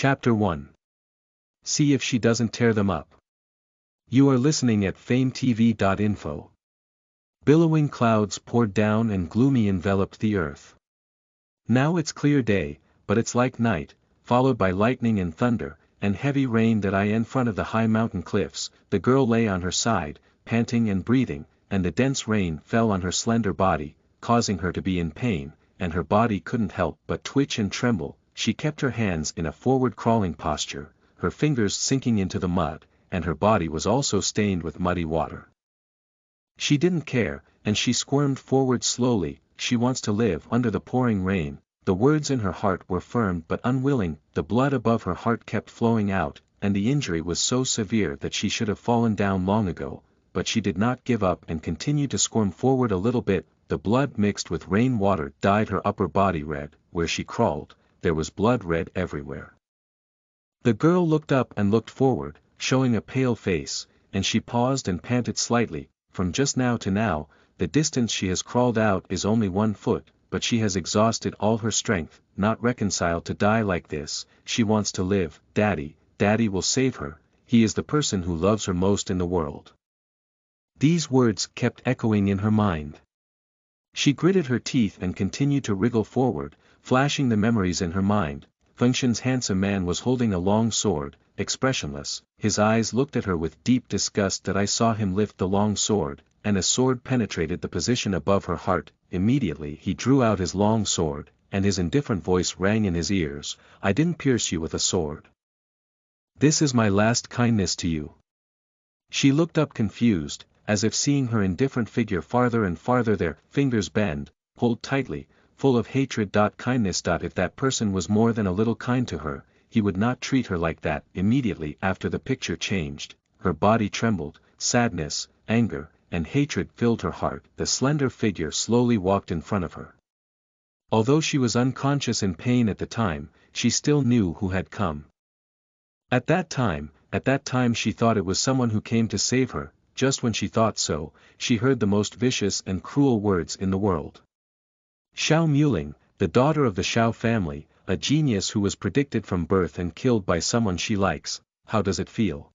Chapter 1. See if she doesn't tear them up. You are listening at FameTV.info. Billowing clouds poured down and gloomy enveloped the earth. Now it's clear day, but it's like night, followed by lightning and thunder, and heavy rain that in front of the high mountain cliffs. The girl lay on her side, panting and breathing, and the dense rain fell on her slender body, causing her to be in pain, and her body couldn't help but twitch and tremble. She kept her hands in a forward crawling posture, her fingers sinking into the mud, and her body was also stained with muddy water. She didn't care, and she squirmed forward slowly. She wants to live under the pouring rain. The words in her heart were firm but unwilling. The blood above her heart kept flowing out, and the injury was so severe that she should have fallen down long ago, but she did not give up and continued to squirm forward a little bit. The blood mixed with rain water dyed her upper body red. Where she crawled, there was blood red everywhere. The girl looked up and looked forward, showing a pale face, and she paused and panted slightly. From just now to now, the distance she has crawled out is only 1 foot, but she has exhausted all her strength. Not reconciled to die like this, she wants to live. Daddy will save her. He is the person who loves her most in the world. These words kept echoing in her mind. She gritted her teeth and continued to wriggle forward, flashing the memories in her mind. Fengshen's handsome man was holding a long sword, expressionless. His eyes looked at her with deep disgust. That I saw him lift the long sword, and a sword penetrated the position above her heart. Immediately he drew out his long sword, and his indifferent voice rang in his ears. I didn't pierce you with a sword. This is my last kindness to you. She looked up confused, as if seeing her indifferent figure farther and farther. Their fingers bent, pulled tightly, full of hatred. Kindness. If that person was more than a little kind to her, he would not treat her like that. Immediately after the picture changed, her body trembled, sadness, anger, and hatred filled her heart. The slender figure slowly walked in front of her. Although she was unconscious in pain at the time, she still knew who had come. At that time she thought it was someone who came to save her. Just when she thought so, she heard the most vicious and cruel words in the world. Xiao Muling, the daughter of the Xiao family, a genius who was predicted from birth and killed by someone she likes, how does it feel?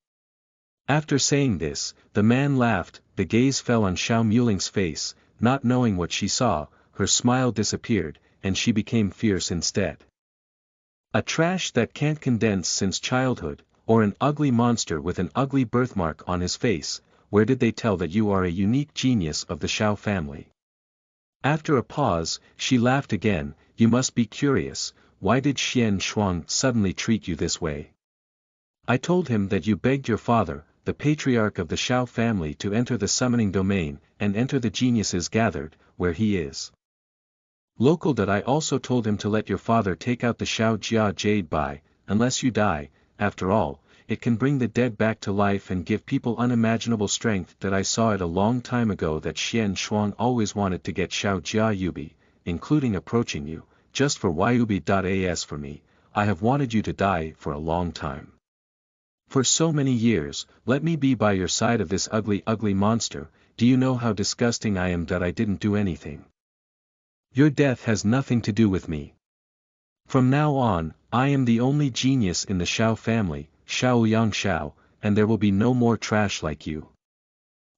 After saying this, the man laughed. The gaze fell on Xiao Muling's face. Not knowing what she saw, her smile disappeared, and she became fierce instead. A trash that can't condense since childhood, or an ugly monster with an ugly birthmark on his face. Where did they tell that you are a unique genius of the Xiao family? After a pause, she laughed again. You must be curious. Why did Xian Shuang suddenly treat you this way? I told him that you begged your father, the patriarch of the Xiao family, to enter the summoning domain, and enter the geniuses gathered, where he is. Local. I also told him to let your father take out the Xiao Jia Jade Bai, unless you die. After all, it can bring the dead back to life and give people unimaginable strength. I saw it a long time ago that Xian Shuang always wanted to get Xiao Jia Yubi, including approaching you, just for Yubi.as for me. I have wanted you to die for a long time. For so many years. Let me be by your side of this ugly monster. Do you know how disgusting I am? I didn't do anything. Your death has nothing to do with me. From now on, I am the only genius in the Xiao family, Xiao Yang Xiao, and there will be no more trash like you.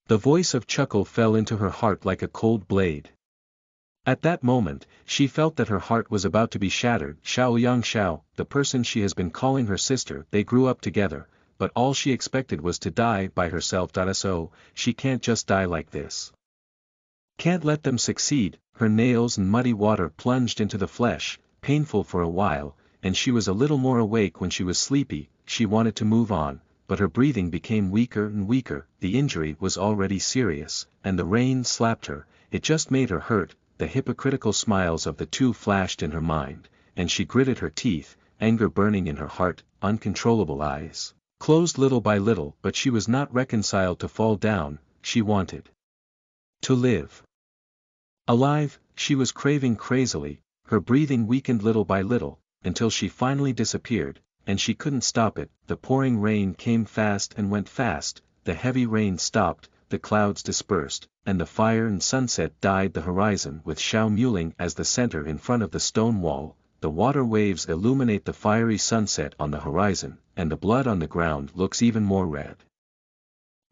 The voice of chuckle fell into her heart like a cold blade. At that moment, she felt that her heart was about to be shattered. Xiao Yang Xiao, the person she has been calling her sister. They grew up together, but all she expected was to die by herself. So, she can't just die like this. Can't let them succeed. Her nails and muddy water plunged into the flesh, painful for a while, and she was a little more awake when she was sleepy. She wanted to move on, but her breathing became weaker and weaker. The injury was already serious, and the rain slapped her. It just made her hurt. The hypocritical smiles of the two flashed in her mind, and she gritted her teeth, anger burning in her heart. Uncontrollable eyes closed little by little. But she was not reconciled to fall down. She wanted to live. Alive, she was craving crazily. Her breathing weakened little by little, until she finally disappeared, and she couldn't stop it. The pouring rain came fast and went fast. The heavy rain stopped, the clouds dispersed, and the fire and sunset dyed the horizon with Xiao Muling as the center in front of the stone wall. the water waves illuminate the fiery sunset on the horizon, and the blood on the ground looks even more red.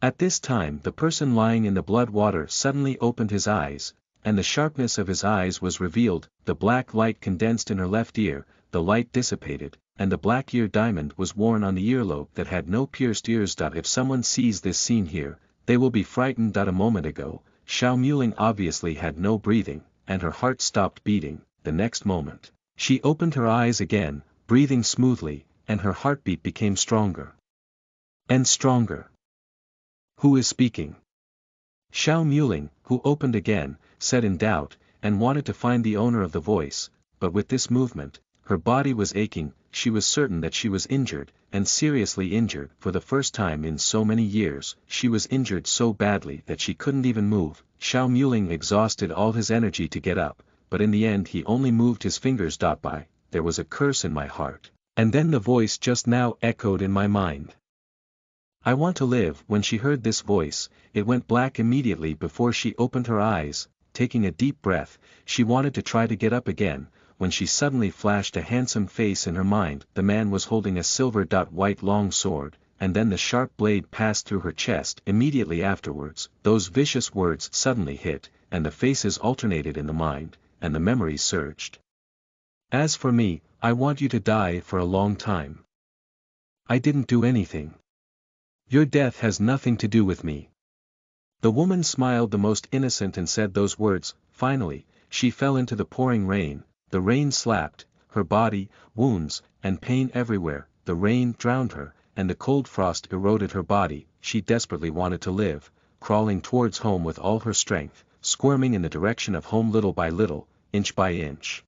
At this time the person lying in the blood water suddenly opened his eyes, and the sharpness of his eyes was revealed, the black light condensed in her left ear, the light dissipated, and the black ear diamond was worn on the earlobe that had no pierced ears. If someone sees this scene here, they will be frightened. A moment ago, Xiao Muling obviously had no breathing, and her heart stopped beating. The next moment, she opened her eyes again, breathing smoothly, and her heartbeat became stronger and stronger. Who is speaking? Xiao Muling, who opened again, said in doubt, and wanted to find the owner of the voice, but with this movement, her body was aching. She was certain that she was injured, and seriously injured. For the first time in so many years, she was injured so badly that she couldn't even move. Xiao Muling exhausted all his energy to get up, but in the end he only moved his fingers. By, there was a curse in my heart, and then the voice just now echoed in my mind. I want to live. When she heard this voice, it went black immediately before she opened her eyes. Taking a deep breath, she wanted to try to get up again, when she suddenly flashed a handsome face in her mind. The man was holding a silver white long sword, and then the sharp blade passed through her chest. Immediately afterwards, those vicious words suddenly hit, and the faces alternated in the mind, and the memories surged. As for me, I want you to die for a long time. I didn't do anything. Your death has nothing to do with me. The woman smiled the most innocent and said those words. Finally, she fell into the pouring rain. The rain slapped her body, wounds, and pain everywhere. The rain drowned her, and the cold frost eroded her body. She desperately wanted to live, crawling towards home with all her strength, squirming in the direction of home little by little, inch by inch.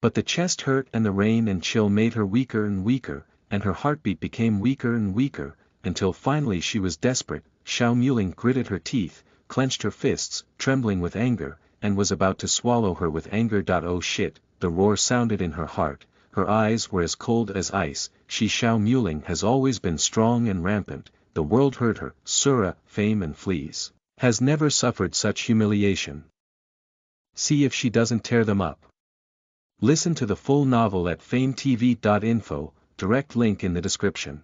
But the chest hurt and the rain and chill made her weaker and weaker, and her heartbeat became weaker and weaker, until finally she was desperate. Xiao Muling gritted her teeth, clenched her fists, trembling with anger, and was about to swallow her with anger. Oh shit, the roar sounded in her heart, her eyes were as cold as ice. Xiao Muling has always been strong and rampant, the world heard her. Sura, fame and fleas, has never suffered such humiliation. See if she doesn't tear them up. Listen to the full novel at FameTV.info, direct link in the description.